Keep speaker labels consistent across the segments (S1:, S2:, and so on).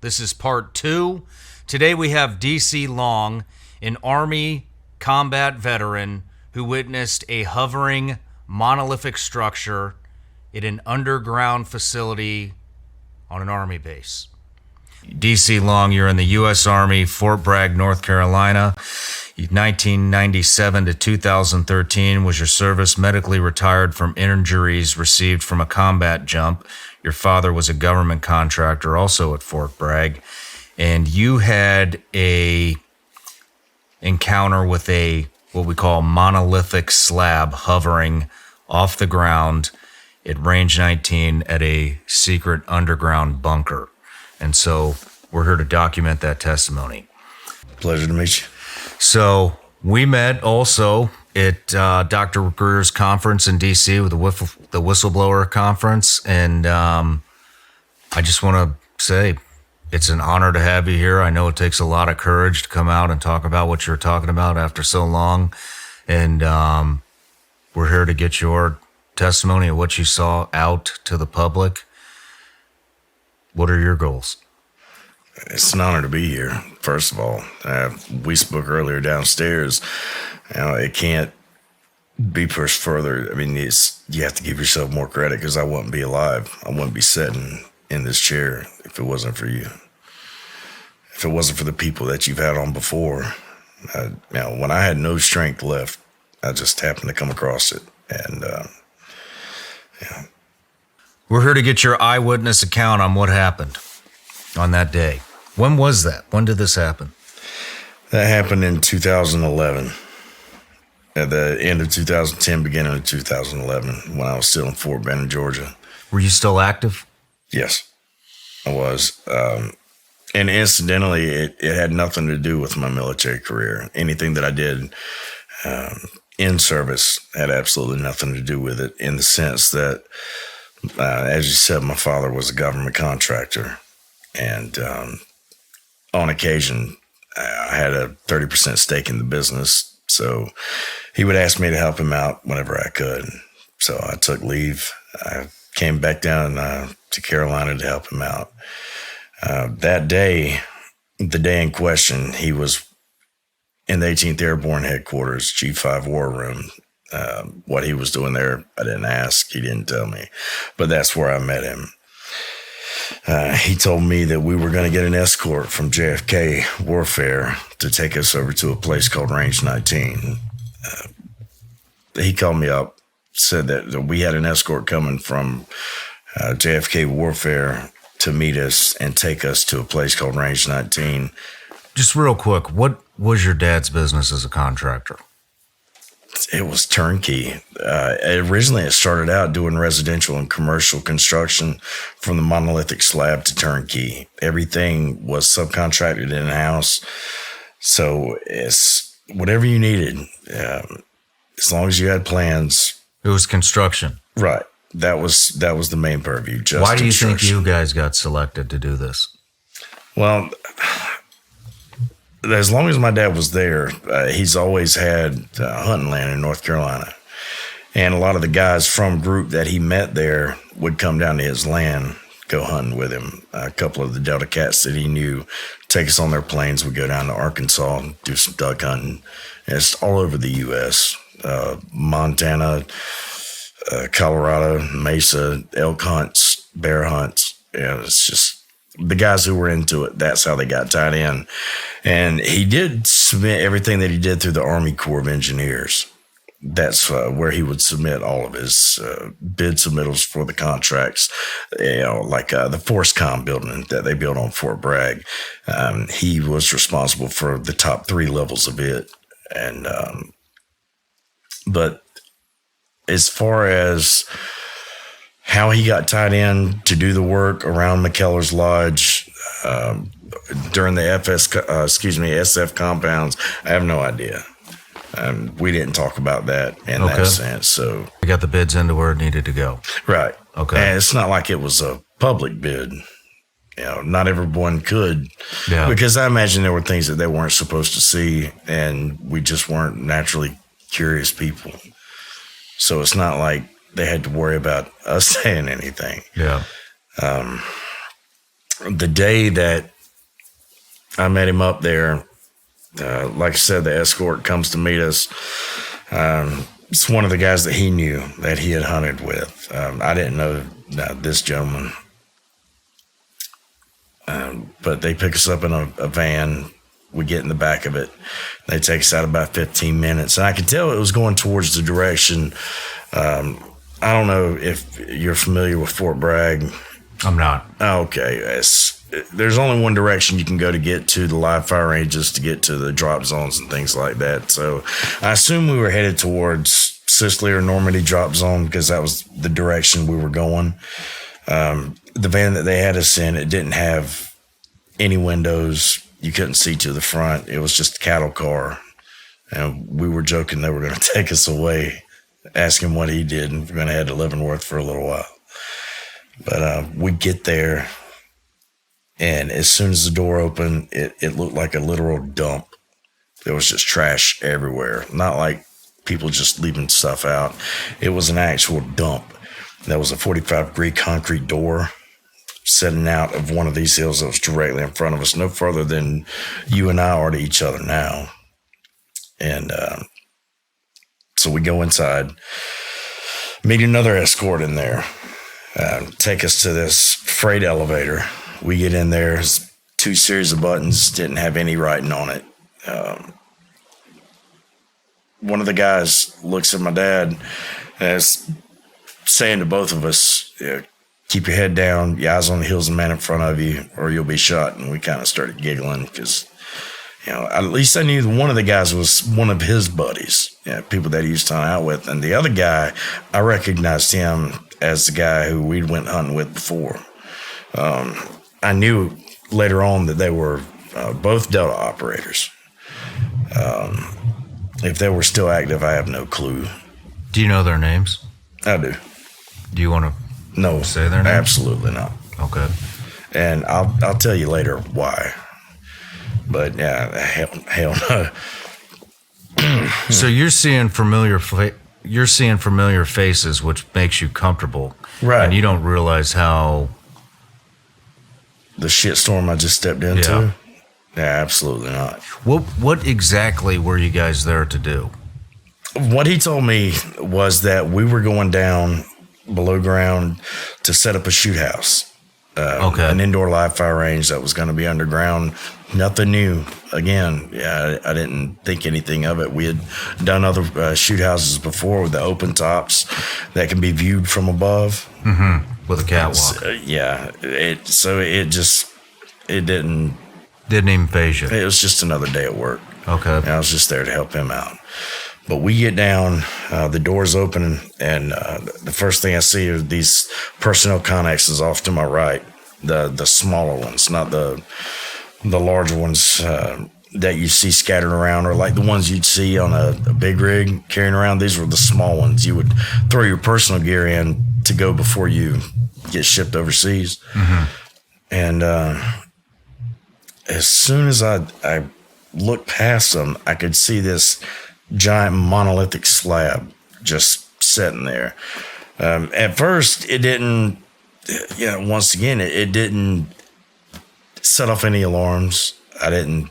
S1: This is part 2. Today we have DC Long, an Army combat veteran who witnessed a hovering monolithic structure in an underground facility on an Army base. DC Long, you're in the U.S. Army, Fort Bragg, North Carolina. 1997 to 2013 was your service, medically retired from injuries received from a combat jump. Your father was a government contractor also at Fort Bragg. And you had a encounter with a, what we call monolithic slab hovering off the ground at Range 19 at a secret underground bunker. And so we're here to document that testimony.
S2: Pleasure to meet you.
S1: So we met also at Dr. Greer's conference in D.C. with the Whistleblower Conference. And I just want to say it's an honor to have you here. I know it takes a lot of courage to come out and talk about what you're talking about after so long. And we're here to get your testimony of what you saw out to the public. What are your goals?
S2: It's an honor to be here, first of all. We spoke earlier downstairs. It can't be pushed further. I mean, you have to give yourself more credit because I wouldn't be alive. I wouldn't be sitting in this chair if it wasn't for you. If it wasn't for the people that you've had on before. When I had no strength left, I just happened to come across it. And,
S1: We're here to get your eyewitness account on what happened on that day. When was that? When did this happen?
S2: That happened in 2011. At the end of 2010, beginning of 2011, when I was still in Fort Benning, Georgia.
S1: Were you still active?
S2: Yes, I was. And incidentally, it had nothing to do with my military career. Anything that I did in service had absolutely nothing to do with it, in the sense that, as you said, my father was a government contractor. And on occasion, I had a 30% stake in the business. So he would ask me to help him out whenever I could. So I took leave. I came back down to Carolina to help him out. That day, the day in question, he was in the 18th Airborne Headquarters, G5 War Room. What he was doing there, I didn't ask. He didn't tell me. But that's where I met him. He told me that we were going to get an escort from JFK Warfare to take us over to a place called Range 19. He called me up, said that we had an escort coming from JFK Warfare to meet us and take us to a place called Range 19.
S1: Just real quick, what was your dad's business as a contractor?
S2: It was turnkey. Originally, it started out doing residential and commercial construction, from the monolithic slab to turnkey. Everything was subcontracted in-house. So it's whatever you needed, as long as you had plans.
S1: It was construction.
S2: Right. That was the main purview. Just
S1: Why do you think you guys got selected to do this?
S2: Well, as long as my dad was there, he's always had hunting land in North Carolina. And a lot of the guys from group that he met there would come down to his land, go hunting with him. A couple of the Delta Cats that he knew take us on their planes. We'd go down to Arkansas and do some duck hunting. And it's all over the U.S. Montana, Colorado, Mesa, elk hunts, bear hunts. It's just the guys who were into it, that's how they got tied in. And he did submit everything that he did through the Army Corps of Engineers. That's where he would submit all of his bid submittals for the contracts, like the ForceCom building that they built on Fort Bragg. He was responsible for the top 3 levels of it. And but as far as how he got tied in to do the work around McKellar's Lodge during the SF compounds, I have no idea. We didn't talk about that in that sense. So
S1: we got the bids into where it needed to go.
S2: Right.
S1: Okay.
S2: And it's not like it was a public bid. Not everyone could. Yeah. Because I imagine there were things that they weren't supposed to see, and we just weren't naturally curious people. So it's not like they had to worry about us saying anything.
S1: Yeah.
S2: The day that I met him up there, like I said, the escort comes to meet us. It's one of the guys that he knew that he had hunted with. I didn't know this gentleman, but they pick us up in a van. We get in the back of it. They take us out about 15 minutes. And I could tell it was going towards the direction. I don't know if you're familiar with Fort Bragg.
S1: I'm not.
S2: Okay. There's only one direction you can go to get to the live fire ranges, to get to the drop zones and things like that. So I assume we were headed towards Sicily or Normandy drop zone because that was the direction we were going. The van that they had us in, it didn't have any windows. You couldn't see to the front. It was just a cattle car. And we were joking they were going to take us away, asking what he did, and we're going to head to Leavenworth for a little while. But we get there, and as soon as the door opened, it looked like a literal dump. There was just trash everywhere. Not like people just leaving stuff out. It was an actual dump. There was a 45-degree concrete door setting out of one of these hills that was directly in front of us, no further than you and I are to each other now. And so we go inside, meet another escort in there, take us to this freight elevator. We get in there, 2 series of buttons, didn't have any writing on it. One of the guys looks at my dad and is saying to both of us, keep your head down, your eyes on the hills and man in front of you, or you'll be shot. And we kind of started giggling because, at least I knew one of the guys was one of his buddies, people that he used to hunt out with. And the other guy, I recognized him as the guy who we'd went hunting with before. I knew later on that they were both Delta operators. If they were still active, I have no clue.
S1: Do you know their names?
S2: I do.
S1: Do you want to
S2: No,
S1: say their names?
S2: Absolutely not.
S1: Okay.
S2: And I'll tell you later why. But yeah, hell no.
S1: So you're seeing familiar faces, which makes you comfortable,
S2: Right?
S1: And you don't realize how
S2: The shitstorm I just stepped into. Yeah, absolutely not.
S1: What exactly were you guys there to do?
S2: What he told me was that we were going down below ground to set up a shoot house. An indoor live fire range that was going to be underground. Nothing new. Again, I didn't think anything of it. We had done other shoot houses before with the open tops that can be viewed from above.
S1: Mm-hmm. With a catwalk.
S2: It didn't
S1: even phase you.
S2: It was just another day at work.
S1: Okay.
S2: And I was just there to help him out. But we get down, the doors open, and the first thing I see are these personnel connexes off to my right, the smaller ones, not the larger ones that you see scattered around, or like the ones you'd see on a big rig carrying around. These were the small ones you would throw your personal gear in to go before you get shipped overseas.
S1: Mm-hmm.
S2: And as soon as I looked past them, I could see this giant monolithic slab just sitting there. At first, it didn't, once again, it didn't set off any alarms. I didn't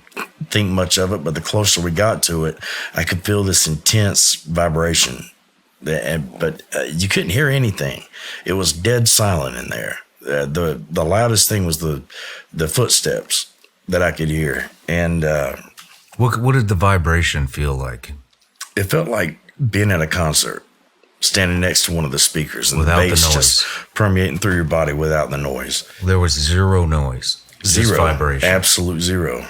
S2: think much of it, but the closer we got to it, I could feel this intense vibration. But you couldn't hear anything. It was dead silent in there. The loudest thing was the footsteps that I could hear. And
S1: what did the vibration feel like?
S2: It felt like being at a concert, standing next to one of the speakers, and
S1: without
S2: the bass
S1: the noise
S2: just permeating through your body without the noise.
S1: There was zero noise.
S2: Zero.
S1: Just vibration.
S2: Absolute zero.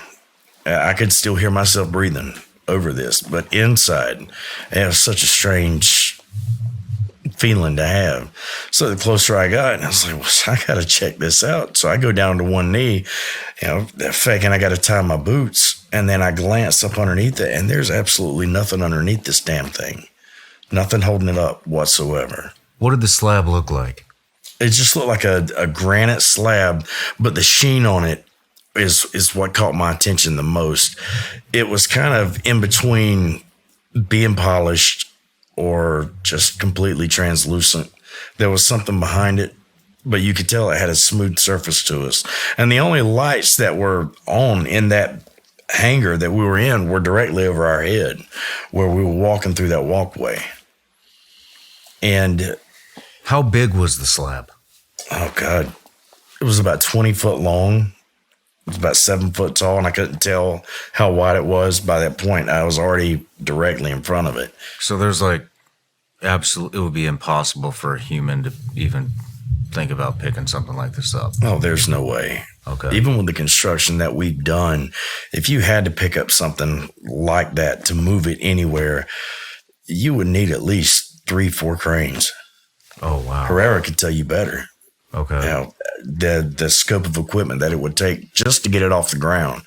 S2: I could still hear myself breathing over this, but inside, it was such a strange feeling to have. So the closer I got, I was like, well, I got to check this out. So I go down to one knee, thinking I got to tie my boots. And then I glance up underneath it, and there's absolutely nothing underneath this damn thing. Nothing holding it up whatsoever.
S1: What did the slab look like?
S2: It just looked like a granite slab, but the sheen on it is what caught my attention the most. It was kind of in between being polished or just completely translucent. There was something behind it but you could tell it had a smooth surface to us. And the only lights that were on in that hangar that we were in were directly over our head where we were walking through that walkway. And
S1: how big was the slab?
S2: Oh, God. It was about 20 foot long. It was about 7 foot tall, and I couldn't tell how wide it was. By that point, I was already directly in front of it.
S1: So there's like absolutely, it would be impossible for a human to even think about picking something like this up.
S2: Oh, there's no way.
S1: Okay.
S2: Even with the construction that we've done, if you had to pick up something like that to move it anywhere, you would need at least 3-4 cranes.
S1: Oh, wow.
S2: Herrera could tell you better.
S1: Okay.
S2: You know, the scope of equipment that it would take just to get it off the ground,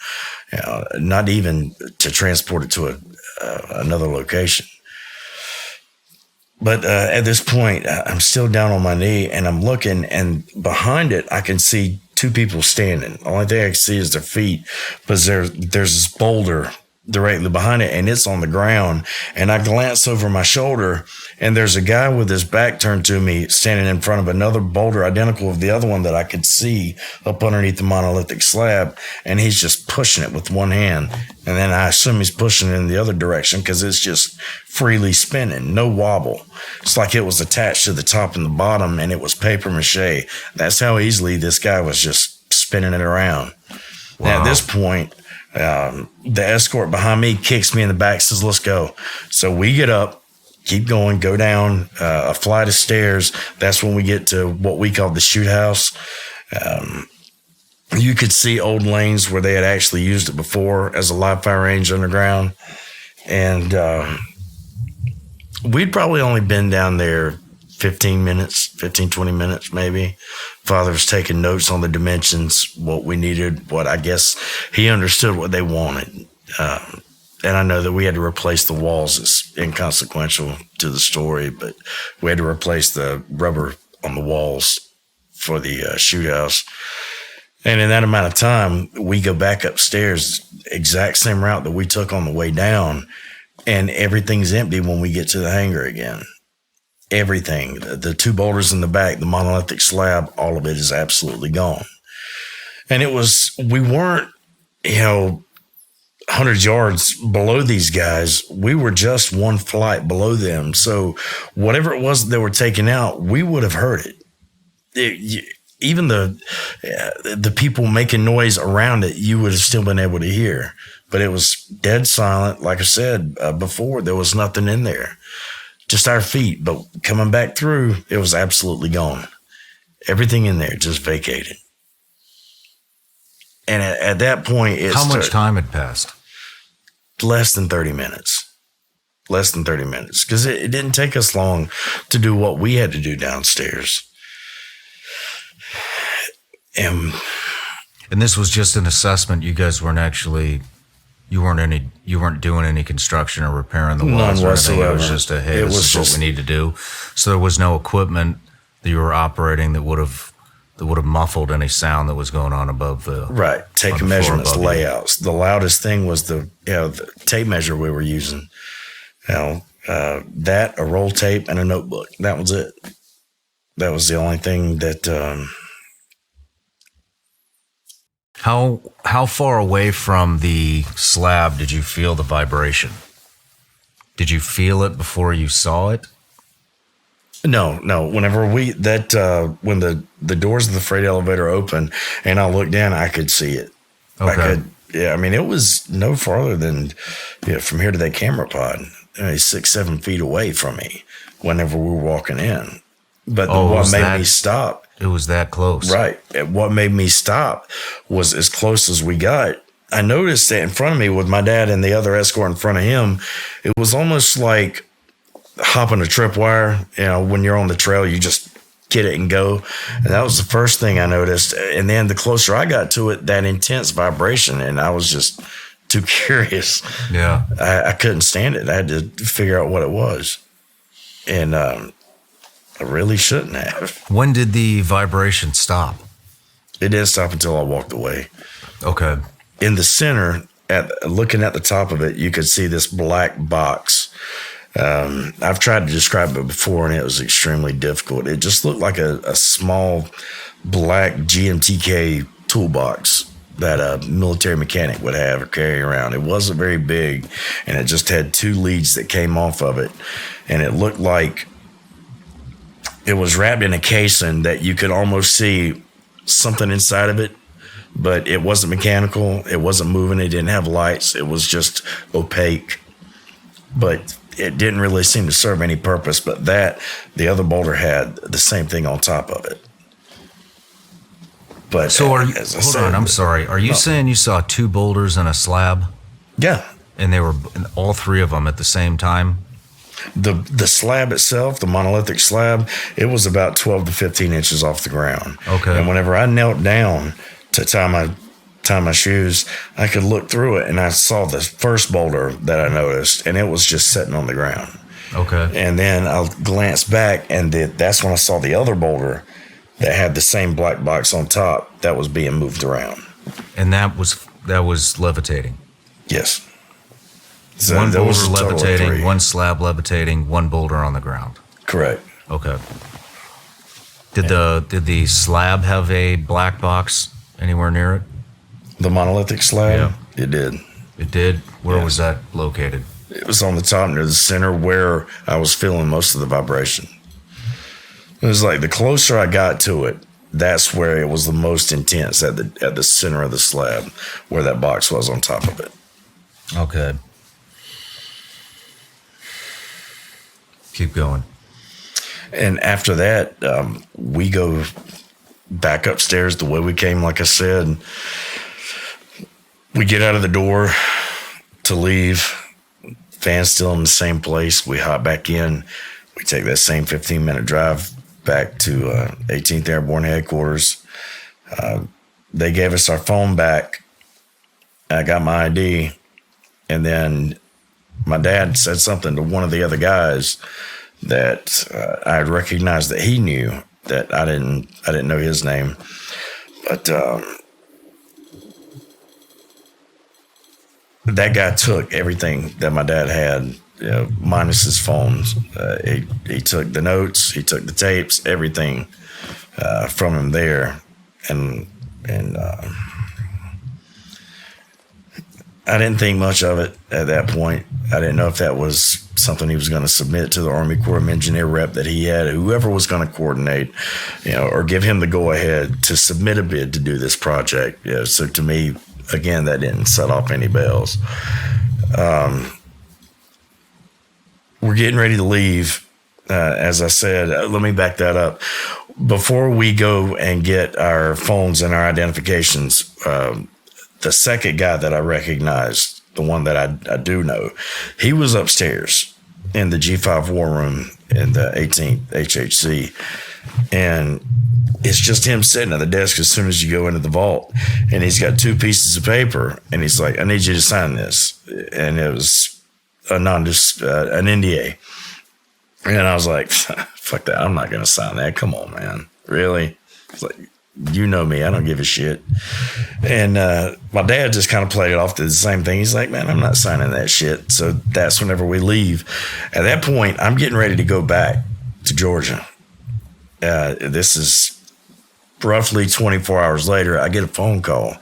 S2: you know, not even to transport it to another location. But at this point, I'm still down on my knee and I'm looking, and behind it, I can see 2 people standing. The only thing I can see is their feet, but there's this boulder directly behind it, and it's on the ground. And I glance over my shoulder, and there's a guy with his back turned to me standing in front of another boulder identical of the other one that I could see up underneath the monolithic slab, and he's just pushing it with one hand. And then I assume he's pushing it in the other direction because it's just freely spinning, no wobble. It's like it was attached to the top and the bottom, and it was paper mache. That's how easily this guy was just spinning it around. Wow. Now, at this point, the escort behind me kicks me in the back, says, "Let's go." So we get up, keep going, go down a flight of stairs. That's when we get to what we call the shoot house. You could see old lanes where they had actually used it before as a live fire range underground. And we'd probably only been down there 20 minutes maybe. Father was taking notes on the dimensions, what we needed, what I guess he understood what they wanted. And I know that we had to replace the walls. It's inconsequential to the story, but we had to replace the rubber on the walls for the shoot house. And in that amount of time, we go back upstairs, exact same route that we took on the way down, and everything's empty when we get to the hangar again. Everything, the 2 boulders in the back, the monolithic slab, all of it is absolutely gone. And we weren't, 100 yards below these guys. We were just 1 flight below them. So whatever it was that they were taking out, we would have heard it. Even the people making noise around it, you would have still been able to hear. But it was dead silent. Like I said before, there was nothing in there. Just our feet. But coming back through, it was absolutely gone. Everything in there just vacated. And at that point,
S1: how much time had passed?
S2: Less than 30 minutes. Less than 30 minutes. Because it didn't take us long to do what we had to do downstairs. And
S1: this was just an assessment. You guys weren't actually, you weren't doing any construction or repairing the walls or anything. It was just hey, this is what we need to do. So there was no equipment that you were operating that would have muffled any sound that was going on above the
S2: right. Taking measurements, layouts. The loudest thing was the tape measure we were using. That, a roll tape, and a notebook. That was it. That was the only thing that.
S1: How far away from the slab did you feel the vibration? Did you feel it before you saw it?
S2: No. Whenever when the doors of the freight elevator opened and I looked down, I could see it.
S1: Okay.
S2: It was no farther than from here to that camera pod, 6-7 feet away from me. Whenever we were walking in, but what made me stop.
S1: It was that close.
S2: Right. What made me stop was as close as we got. I noticed that in front of me with my dad and the other escort in front of him, it was almost like hopping a tripwire. When you're on the trail, you just get it and go. And that was the first thing I noticed. And then the closer I got to it, that intense vibration, and I was just too curious.
S1: Yeah.
S2: I couldn't stand it. I had to figure out what it was. And I really shouldn't have.
S1: When did the vibration stop?
S2: It didn't stop until I walked away.
S1: Okay.
S2: In the center, looking at the top of it, you could see this black box. I've tried to describe it before, and it was extremely difficult. It just looked like a small black GMTK toolbox that a military mechanic would have or carry around. It wasn't very big, and it just had 2 leads that came off of it, and it looked like it was wrapped in a casing that you could almost see something inside of it, but it wasn't mechanical. It wasn't moving. It didn't have lights. It was just opaque, but it didn't really seem to serve any purpose. But the other boulder had the same thing on top of it. But
S1: so hold on, I'm sorry. Are you saying you saw 2 boulders and a slab?
S2: Yeah.
S1: And they were all 3 of them at the same time?
S2: The slab itself, the monolithic slab, it was about 12 to 15 inches off the ground.
S1: Okay.
S2: And whenever I knelt down to tie my shoes, I could look through it, and I saw the first boulder that I noticed, and it was just sitting on the ground.
S1: Okay.
S2: And then I glanced back, and that's when I saw the other boulder that had the same black box on top that was being moved around.
S1: And that was levitating?
S2: Yes. So
S1: one boulder levitating, 1 slab levitating, 1 boulder on the ground.
S2: Correct.
S1: Okay. Did the slab have a black box anywhere near it?
S2: The monolithic slab?
S1: Yeah.
S2: It did.
S1: It did? Where was that located?
S2: It was on the top near the center where I was feeling most of the vibration. It was like the closer I got to it, that's where it was the most intense, at the center of the slab, where that box was on top of it.
S1: Okay. Keep going.
S2: And after that, we go back upstairs the way we came, like I said. We get out of the door to leave. Fan's still in the same place. We hop back in. We take that same 15-minute drive back to 18th Airborne Headquarters. They gave us our phone back. I got my ID. And then my dad said something to one of the other guys that I had recognized that he knew, that I didn't know his name. But that guy took everything that my dad had, minus his phones. He took the notes, he took the tapes, everything from him there. And I didn't think much of it at that point. I didn't know if that was something he was going to submit to the Army Corps of Engineer rep that he had, whoever was going to coordinate, or give him the go-ahead to submit a bid to do this project. So to me, again, that didn't set off any bells. We're getting ready to leave. As I said, let me back that up. Before we go and get our phones and our identifications, the second guy that I recognized, the one that I do know, he was upstairs in the G5 war room in the 18th HHC. And it's just him sitting at the desk as soon as you go into the vault. And he's got 2 pieces of paper. And he's like, I need you to sign this. And it was an NDA. And I was like, fuck that. I'm not going to sign that. Come on, man. Really? It's like, you know me. I don't give a shit. And my dad just kind of played it off to the same thing. He's like, man, I'm not signing that shit. So that's whenever we leave. At that point, I'm getting ready to go back to Georgia. This is roughly 24 hours later. I get a phone call.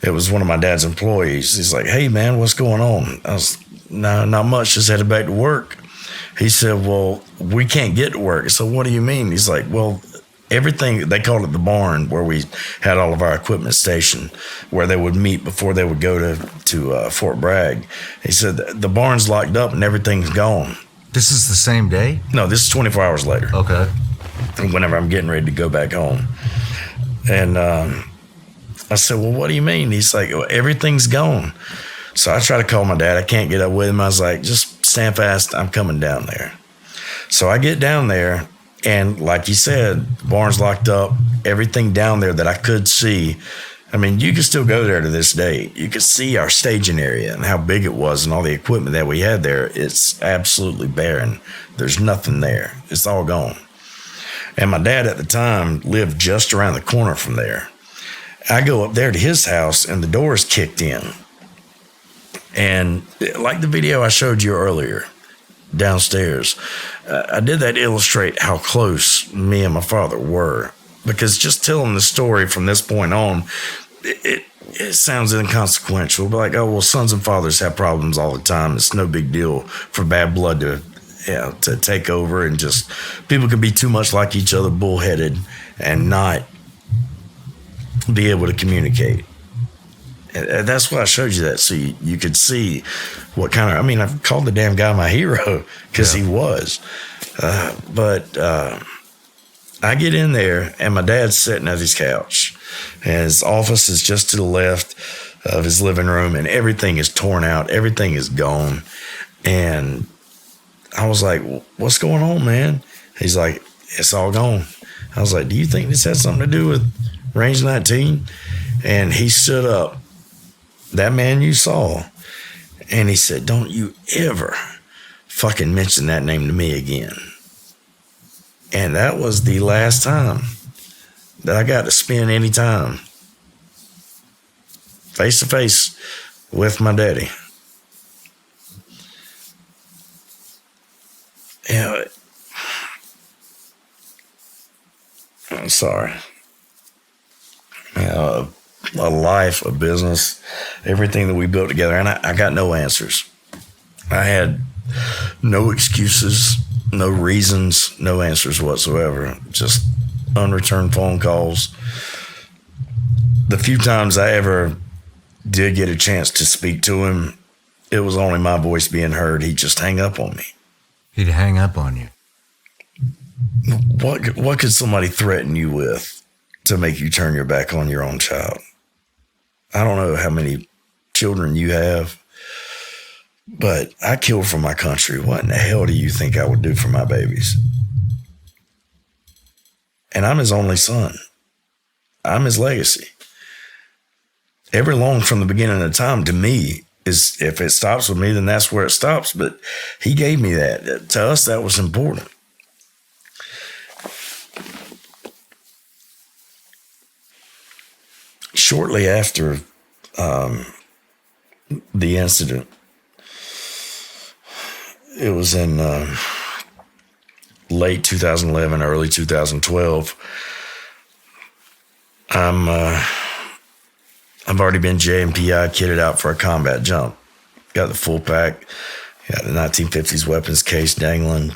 S2: It was one of my dad's employees. He's like, hey, man, what's going on? I was, no, not much. Just headed back to work. He said, well, we can't get to work. So what do you mean? He's like, well, everything, they called it the barn where we had all of our equipment stationed, where they would meet before they would go to Fort Bragg. He said, the barn's locked up and everything's gone.
S1: This is the same day?
S2: No, this is 24 hours later.
S1: Okay.
S2: Whenever I'm getting ready to go back home. And I said, well, what do you mean? He's like, well, everything's gone. So I try to call my dad. I can't get up with him. I was like, just stand fast. I'm coming down there. So I get down there, and like you said, the barn's locked up. Everything down there that I could see, I mean, you can still go there to this day. You could see our staging area and how big it was and all the equipment that we had there. It's absolutely barren. There's nothing there. It's all gone. And my dad at the time lived just around the corner from there. I go up there to his house, and the door is kicked in. And like the video I showed you earlier, downstairs. I did that to illustrate how close me and my father were, because just telling the story from this point on, it sounds inconsequential. But like, oh, well, sons and fathers have problems all the time. It's no big deal for bad blood to take over, and just people can be too much like each other, bullheaded, and not be able to communicate. And that's why I showed you that, so you could see what kind of, I mean, I've called the damn guy my hero because he was. But I get in there, and my dad's sitting at his couch, and his office is just to the left of his living room, and everything is torn out. Everything is gone. And I was like, what's going on, man? He's like, it's all gone. I was like, do you think this has something to do with Range 19? And he stood up, that man you saw, and he said, don't you ever fucking mention that name to me again. And that was the last time that I got to spend any time face to face with my daddy. Yeah, I'm sorry. A life, a business, everything that we built together, and I got no answers. I had no excuses, no reasons, no answers whatsoever. Just unreturned phone calls. The few times I ever did get a chance to speak to him, it was only my voice being heard. He'd just hang up on me.
S1: He'd hang up on you.
S2: What could somebody threaten you with to make you turn your back on your own child? I don't know how many children you have, but I killed for my country. What in the hell do you think I would do for my babies? And I'm his only son. I'm his legacy. Every long from the beginning of time to me is, if it stops with me, then that's where it stops. But he gave me that. To us, that was important. Shortly after the incident, it was in late 2011, early 2012. I've already been JMPI kitted out for a combat jump. Got the full pack, got the 1950s weapons case dangling,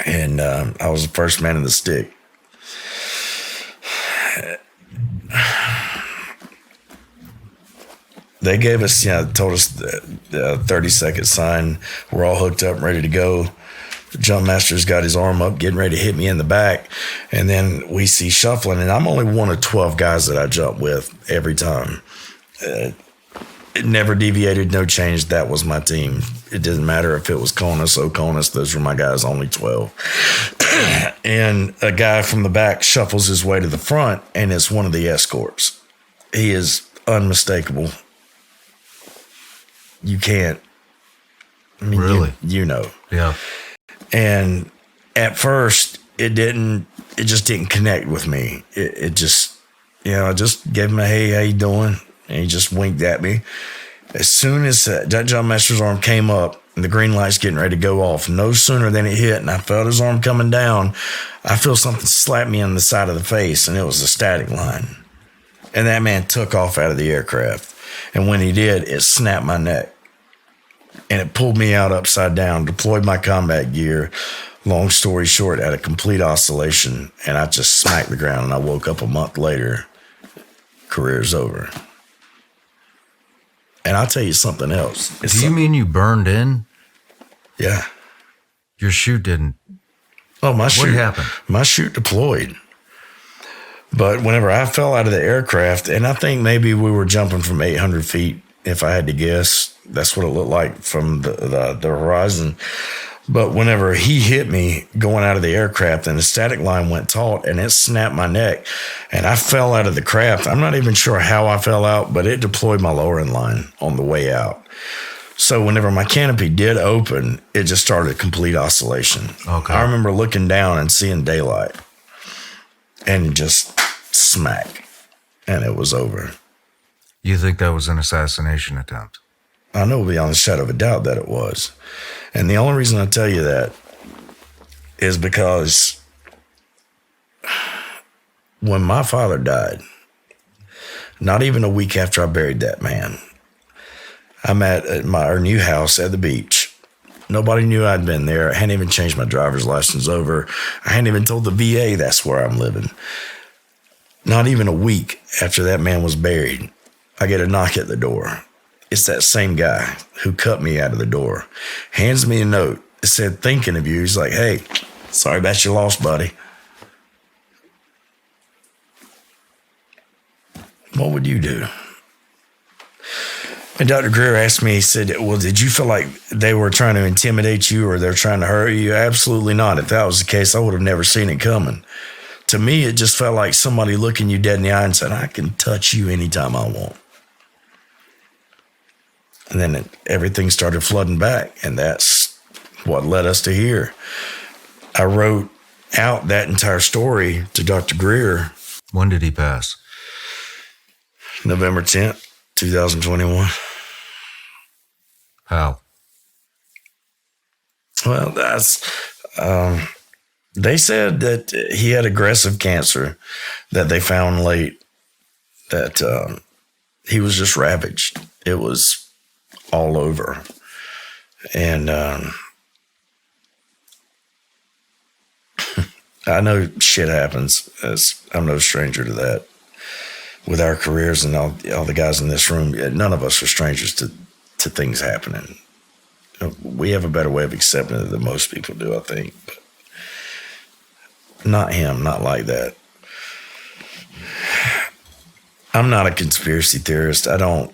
S2: and I was the first man in the stick. They gave us, told us the 30-second sign. We're all hooked up and ready to go. The jump master's got his arm up, getting ready to hit me in the back. And then we see shuffling, and I'm only one of 12 guys that I jump with every time. It never deviated, no change. That was my team. It didn't matter if it was CONUS, OCONUS. Those were my guys, only 12. And a guy from the back shuffles his way to the front, and it's one of the escorts. He is unmistakable. You can't. I mean,
S1: really?
S2: You know.
S1: Yeah.
S2: And at first, it just didn't connect with me. It just, I just gave him a, hey, how you doing? And he just winked at me. As soon as that jump master's arm came up and the green light's getting ready to go off, no sooner than it hit and I felt his arm coming down, I feel something slap me on the side of the face, and it was a static line. And that man took off out of the aircraft. And when he did, it snapped my neck. And it pulled me out upside down, deployed my combat gear. Long story short, had a complete oscillation, and I just smacked the ground, and I woke up a month later. Career's over. And I'll tell you something else.
S1: Do you mean you burned in?
S2: Yeah.
S1: Your chute didn't.
S2: Oh, my chute.
S1: What happened?
S2: My chute deployed. But whenever I fell out of the aircraft, and I think maybe we were jumping from 800 feet, if I had to guess, that's what it looked like from the horizon. But whenever he hit me going out of the aircraft, and the static line went taut, and it snapped my neck, and I fell out of the craft. I'm not even sure how I fell out, but it deployed my lowering line on the way out. So whenever my canopy did open, it just started a complete oscillation.
S1: Okay.
S2: I remember looking down and seeing daylight, and just smack, and it was over.
S1: You think that was an assassination attempt?
S2: I know beyond a shadow of a doubt that it was. And the only reason I tell you that is because when my father died, not even a week after I buried that man, I'm at our new house at the beach. Nobody knew I'd been there. I hadn't even changed my driver's license over. I hadn't even told the VA that's where I'm living. Not even a week after that man was buried, I get a knock at the door. It's that same guy who cut me out of the door. Hands me a note. It said, thinking of you. He's like, hey, sorry about your loss, buddy. What would you do? And Dr. Greer asked me, he said, well, did you feel like they were trying to intimidate you or they're trying to hurt you? Absolutely not. If that was the case, I would have never seen it coming. To me, it just felt like somebody looking you dead in the eye and said, I can touch you anytime I want. And then everything started flooding back, and that's what led us to here. I wrote out that entire story to Dr. Greer.
S1: When did he pass?
S2: November 10th, 2021.
S1: How?
S2: Well, they said that he had aggressive cancer that they found late, that he was just ravaged. It was all over. And I know shit happens. I'm no stranger to that. With our careers and all the guys in this room, none of us are strangers to things happening. We have a better way of accepting it than most people do, I think. But not him, not like that. I'm not a conspiracy theorist. I don't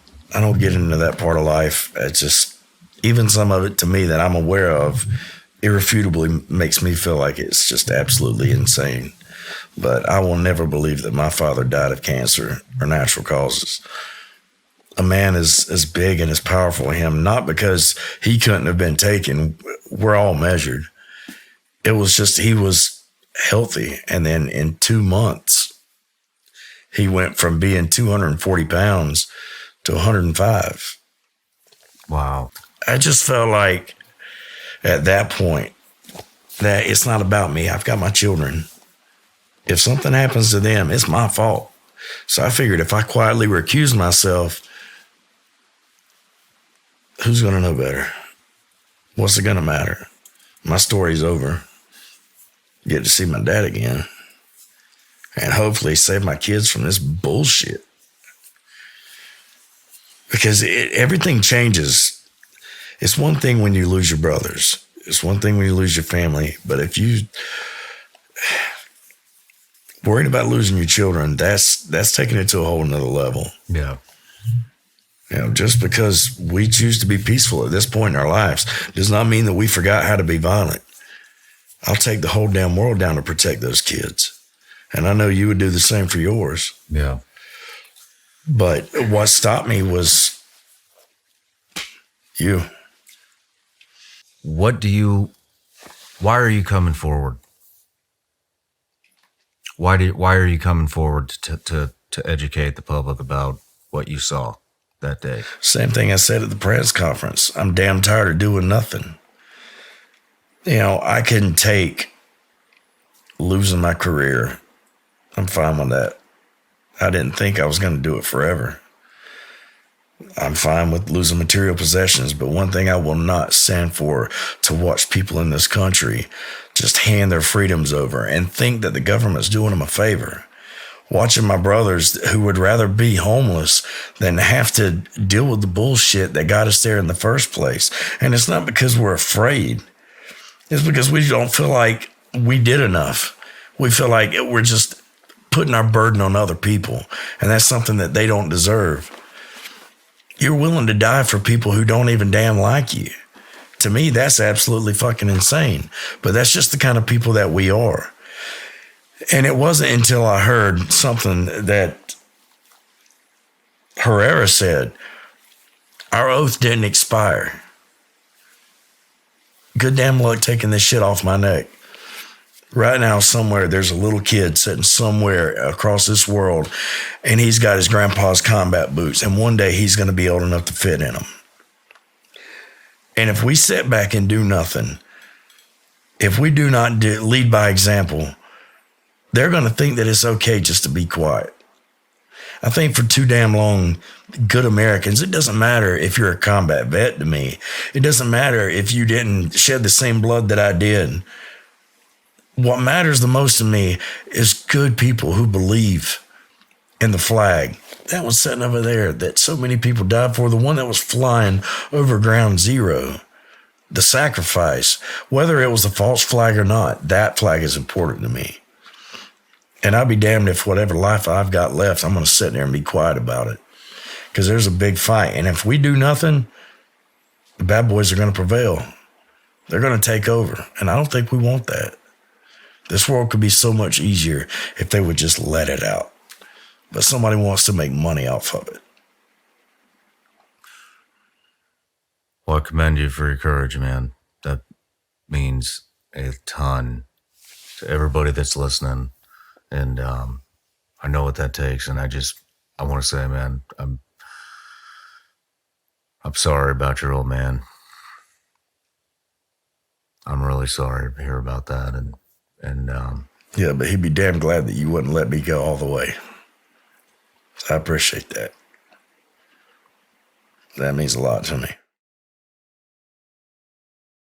S2: get into that part of life. It's just, even some of it to me that I'm aware of, irrefutably makes me feel like it's just absolutely insane. But I will never believe that my father died of cancer or natural causes. A man as big and as powerful as him, not because he couldn't have been taken. We're all measured. It was just he was healthy. And then in 2 months, he went from being 240 pounds to 105.
S1: Wow.
S2: I just felt like at that point that it's not about me. I've got my children. If something happens to them, it's my fault. So I figured if I quietly recuse myself, who's going to know better? What's it going to matter? My story's over. Get to see my dad again. And hopefully save my kids from this bullshit. Because everything changes. It's one thing when you lose your brothers. It's one thing when you lose your family. But if you worried about losing your children, that's taking it to a whole nother level.
S1: Yeah.
S2: Just because we choose to be peaceful at this point in our lives does not mean that we forgot how to be violent. I'll take the whole damn world down to protect those kids. And I know you would do the same for yours.
S1: Yeah.
S2: But what stopped me was you.
S1: Why are you coming forward? Why are you coming forward to educate the public about what you saw that day?
S2: Same thing I said at the press conference. I'm damn tired of doing nothing. I couldn't take losing my career. I'm fine with that. I didn't think I was going to do it forever. I'm fine with losing material possessions, but one thing I will not stand for to watch people in this country just hand their freedoms over and think that the government's doing them a favor. Watching my brothers who would rather be homeless than have to deal with the bullshit that got us there in the first place. And it's not because we're afraid. It's because we don't feel like we did enough. We feel like we're just putting our burden on other people, and that's something that they don't deserve. You're willing to die for people who don't even damn like you. To me, that's absolutely fucking insane. But that's just the kind of people that we are. And it wasn't until I heard something that Herrera said, our oath didn't expire. Good damn luck taking this shit off my neck. Right now, somewhere, there's a little kid sitting somewhere across this world, and he's got his grandpa's combat boots, and one day he's going to be old enough to fit in them. And if we sit back and do nothing, if we do not lead by example, they're going to think that it's okay just to be quiet. I think for too damn long, good Americans, it doesn't matter if you're a combat vet to me. It doesn't matter if you didn't shed the same blood that I did. What matters the most to me is good people who believe in the flag that was sitting over there that so many people died for, the one that was flying over ground zero. The sacrifice, whether it was a false flag or not, that flag is important to me. And I'll be damned if whatever life I've got left, I'm going to sit there and be quiet about it. Because there's a big fight. And if we do nothing, the bad boys are going to prevail. They're going to take over. And I don't think we want that. This world could be so much easier if they would just let it out. But somebody wants to make money off of it.
S1: Well, I commend you for your courage, man. That means a ton to everybody that's listening. And I know what that takes. And I want to say, man, I'm sorry about your old man. I'm really sorry to hear about that. And
S2: yeah, but he'd be damn glad that you wouldn't let me go all the way. I appreciate that. That means a lot to me.